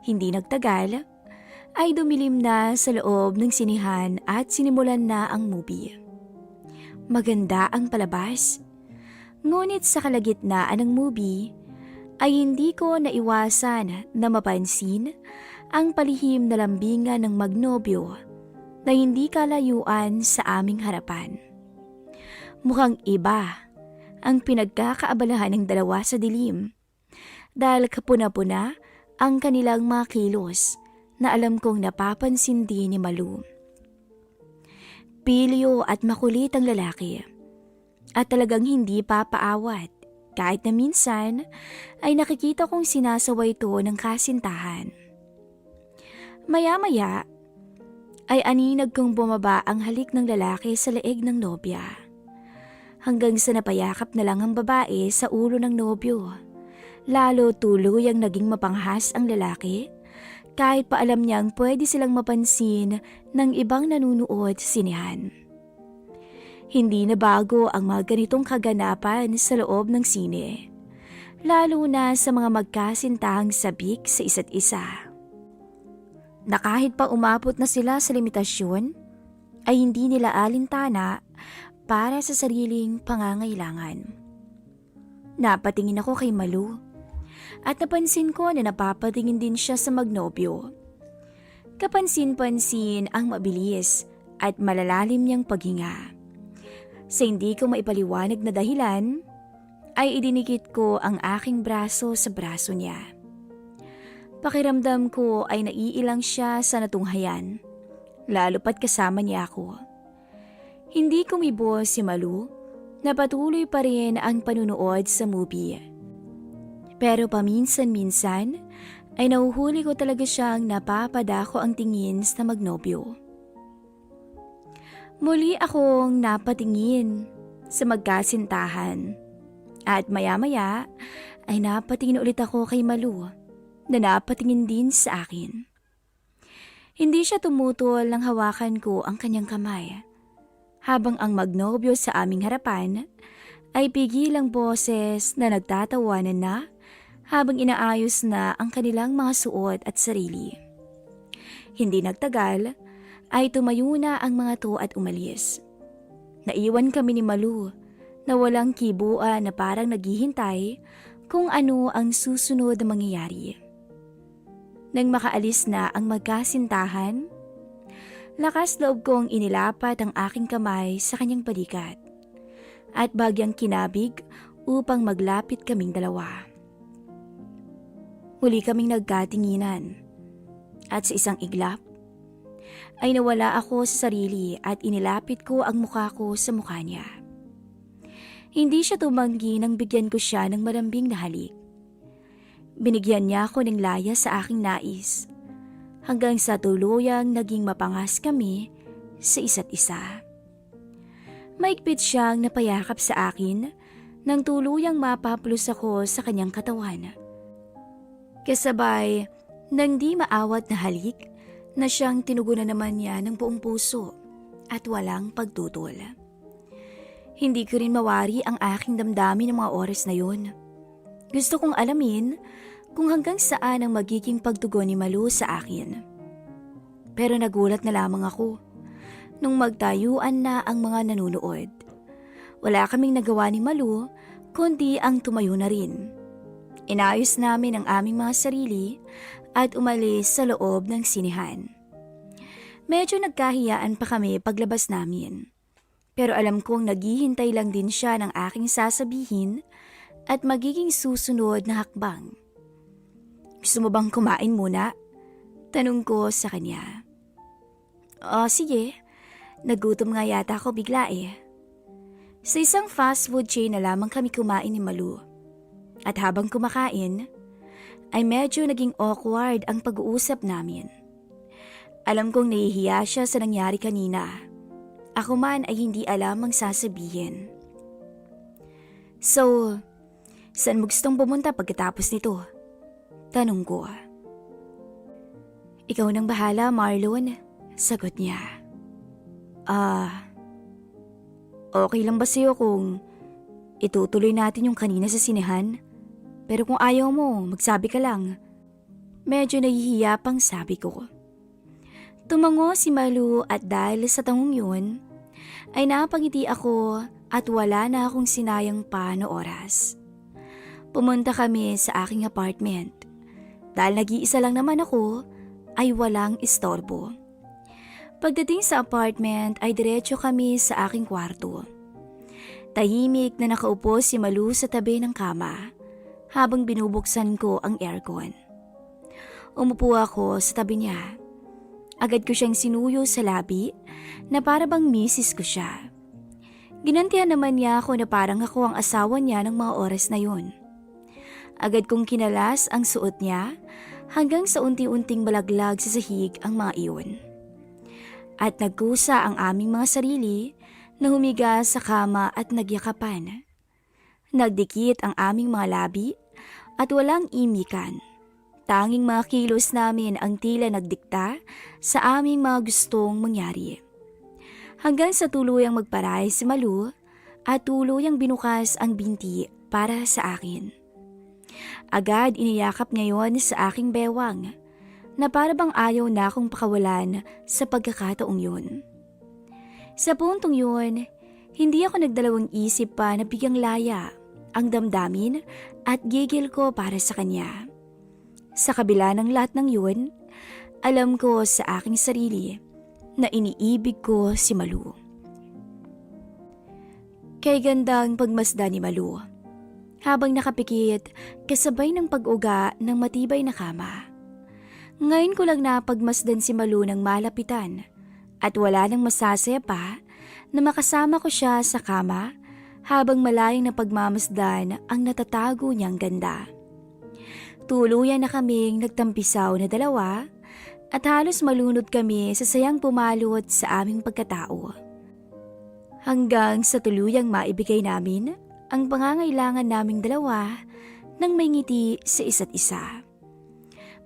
Hindi nagtagal, ay dumilim na sa loob ng sinihan at sinimulan na ang movie. Maganda ang palabas, ngunit sa kalagitnaan ng movie ay hindi ko naiwasan na mapansin ang palihim na lambingan ng magnobyo na hindi kalayuan sa aming harapan. Mukhang iba ang pinagkakaabalahan ng 2 sa dilim dahil kapuna-puna ang kanilang mga kilos na alam kong napapansin din ni Malu. Pilyo at makulit ang lalaki at talagang hindi papaawat kahit na minsan ay nakikita kong sinasaway ito ng kasintahan. Maya-maya ay aninag kong bumaba ang halik ng lalaki sa leeg ng nobya hanggang sa napayakap na lang ang babae sa ulo ng nobyo. Lalo tuluyang naging mapanghas ang lalaki kahit pa alam niyang pwede silang mapansin ng ibang nanunood sa sinihan. Hindi na bago ang mga ganitong kaganapan sa loob ng sine, lalo na sa mga magkasintahang sabik sa isa't isa. Na kahit pa umabot na sila sa limitasyon, ay hindi nila alintana para sa sariling pangangailangan. Napatingin ako kay Malu at napansin ko na napapatingin din siya sa magnobyo. Kapansin-pansin ang mabilis at malalalim niyang paghinga. Sa hindi ko maipaliwanag na dahilan, ay idinikit ko ang aking braso sa braso niya. Pakiramdam ko ay naiilang siya sa natunghayan, lalo pat kasama niya ako. Hindi kumibo si Malu na patuloy pa rin ang panunood sa movie. Pero paminsan-minsan ay nahuhuli ko talaga siyang napapadako ang tingin sa magnobyo. Muli akong napatingin sa magkasintahan at maya-maya ay napatingin ulit ako kay Malu na napatingin din sa akin. Hindi siya tumutol nang hawakan ko ang kanyang kamay habang ang magnobyo sa aming harapan ay pigilang boses na nagtatawanan na habang inaayos na ang kanilang mga suot at sarili. Hindi nagtagal ay tumayo na ang mga to at umalis. Naiwan kami ni Malu na walang kibuan na parang naghihintay kung ano ang susunod na mangyayari. Nang makaalis na ang magkasintahan, lakas loob kong inilapat ang aking kamay sa kanyang balikat at bagyang kinabig upang maglapit kaming dalawa. Muli kaming nagkatinginan at sa isang iglap ay nawala ako sa sarili at inilapit ko ang mukha ko sa mukha niya. Hindi siya tumanggi nang bigyan ko siya ng malambing na halik. Binigyan niya ako ng laya sa aking nais hanggang sa tuluyang naging mapangas kami sa isa't isa. Maigpit siyang napayakap sa akin nang tuluyang mapaplos ako sa kanyang katawan. Kasabay nang di maawat na halik na siyang tinugunan naman niya ng buong puso at walang pagtutol. Hindi ko rin mawari ang aking damdamin ng mga oras na yun. Gusto kong alamin kung hanggang saan ang magiging pagtugon ni Malu sa akin. Pero nagulat na lamang ako nung magtayuan na ang mga nanunood. Wala kaming nagawa ni Malu kundi ang tumayo na rin. Inayos namin ang aming mga sarili at umalis sa loob ng sinehan. Medyo nagkahiyaan pa kami paglabas namin. Pero alam kong naghihintay lang din siya ng aking sasabihin at magiging susunod na hakbang. Gusto mo bang kumain muna? Tanong ko sa kanya. Sige. Nagutom nga yata ako bigla eh. Sa isang fast food chain na lamang kami kumain ni Malu. At habang kumakain, ay medyo naging awkward ang pag-uusap namin. Alam kong nahihiya siya sa nangyari kanina. Ako man ay hindi alam ang sasabihin. So, saan mo gustong pumunta pagkatapos nito? Tanong ko. Ikaw nang bahala, Marlon. Sagot niya. Okay lang ba sa'yo kung itutuloy natin yung kanina sa sinehan? Pero kung ayaw mo, magsabi ka lang. Medyo nahihiya pang sabi ko. Tumango si Malu at dahil sa tangong yun, ay napangiti ako at wala na akong sinayang pa na oras. Pumunta kami sa aking apartment. Dahil nag-iisa lang naman ako, ay walang istorbo. Pagdating sa apartment ay diretso kami sa aking kwarto. Tahimik na nakaupo si Malu sa tabi ng kama habang binubuksan ko ang aircon. Umupo ako sa tabi niya. Agad ko siyang sinuyo sa labi na para bang misis ko siya. Ginantihan naman niya ako na parang ako ang asawa niya ng mga oras na yun. Agad kong kinalas ang suot niya hanggang sa unti-unting balaglag sa sahig ang mga iyon. At nagkusa ang aming mga sarili na humiga sa kama at nagyakapan. Nagdikit ang aming mga labi at walang imikan. Tanging mga kilos namin ang tila nagdikta sa aming mga gustong mangyari. Hanggang sa tuluyang magparay si Malu at tuluyang binukas ang binti para sa akin. Agad iniyakap niya yon sa aking bewang na para bang ayaw na akong pakawalan sa pagkakataong yun. Sa puntong yun, hindi ako nagdalawang isip pa na bigyang laya ang damdamin at gigil ko para sa kanya. Sa kabila ng lahat ng yun, alam ko sa aking sarili na iniibig ko si Malu. Kay gandang pagmasda ni Malu, habang nakapikit kasabay ng pag-uga ng matibay na kama. Ngayon ko lang napagmasdan si Malu ng malapitan at wala nang masasaya pa na makasama ko siya sa kama habang malayang na pagmamasdan ang natatago niyang ganda. Tuluyan na kaming nagtampisaw na dalawa at halos malunod kami sa sayang pumalot sa aming pagkatao. Hanggang sa tuluyang maibigay namin ang pangangailangan naming dalawa nang may ngiti sa isa't isa.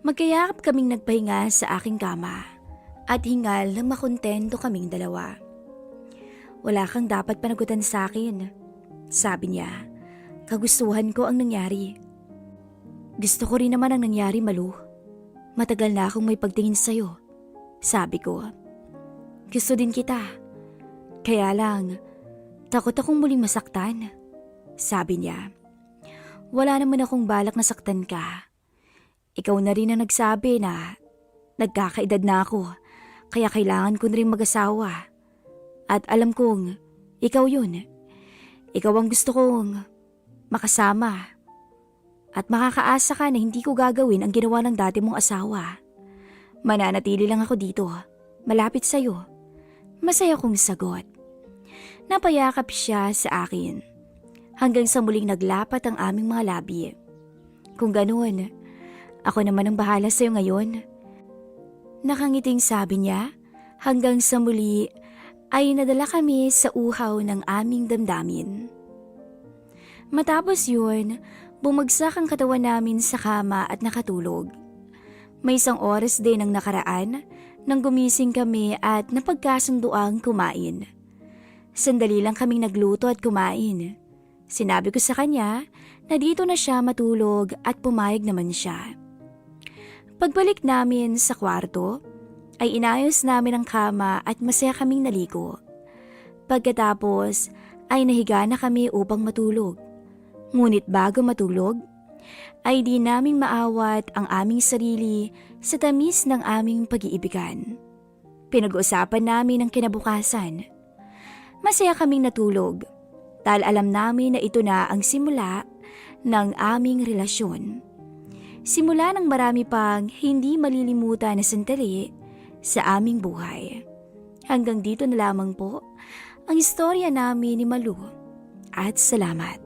Magkayakap kaming nagpahinga sa aking kama at hingal na makontento kaming dalawa. Wala kang dapat panagutan sa akin, sabi niya. Kagustuhan ko ang nangyari. Gusto ko rin naman ang nangyari, Malu. Matagal na akong may pagtingin sa'yo. Sabi ko. Gusto din kita. Kaya lang, takot akong muling masaktan. Sabi niya. Wala naman akong balak na saktan ka. Ikaw na rin ang nagsabi na nagkakaedad na ako, kaya kailangan ko na rin mag-asawa. At alam kong ikaw yun. Ikaw ang gusto kong makasama. At makakaasa ka na hindi ko gagawin ang ginawa ng dati mong asawa. Mananatili lang ako dito, malapit sa'yo. Masaya kong sagot. Napayakap siya sa akin. Hanggang sa muling naglapat ang aming mga labi. Kung ganoon, ako naman ang bahala sa'yo ngayon. Nakangiting sabi niya, hanggang sa muli ay nadala kami sa uhaw ng aming damdamin. Matapos yun, bumagsak ang katawan namin sa kama at nakatulog. May 1 oras din ang nakaraan nang gumising kami at napagkasunduang kumain. Sandali lang kaming nagluto at kumain. Sinabi ko sa kanya na dito na siya matulog at pumayag naman siya. Pagbalik namin sa kwarto, ay inayos namin ang kama at masaya kaming naliko. Pagkatapos ay nahiga na kami upang matulog. Ngunit bago matulog, ay di naming maawat ang aming sarili sa tamis ng aming pag-iibigan. Pinag-uusapan namin ang kinabukasan. Masaya kaming natulog dahil alam namin na ito na ang simula ng aming relasyon. Simula ng marami pang hindi malilimutan na sandali sa aming buhay. Hanggang dito na lamang po ang istorya namin ni Malu at salamat.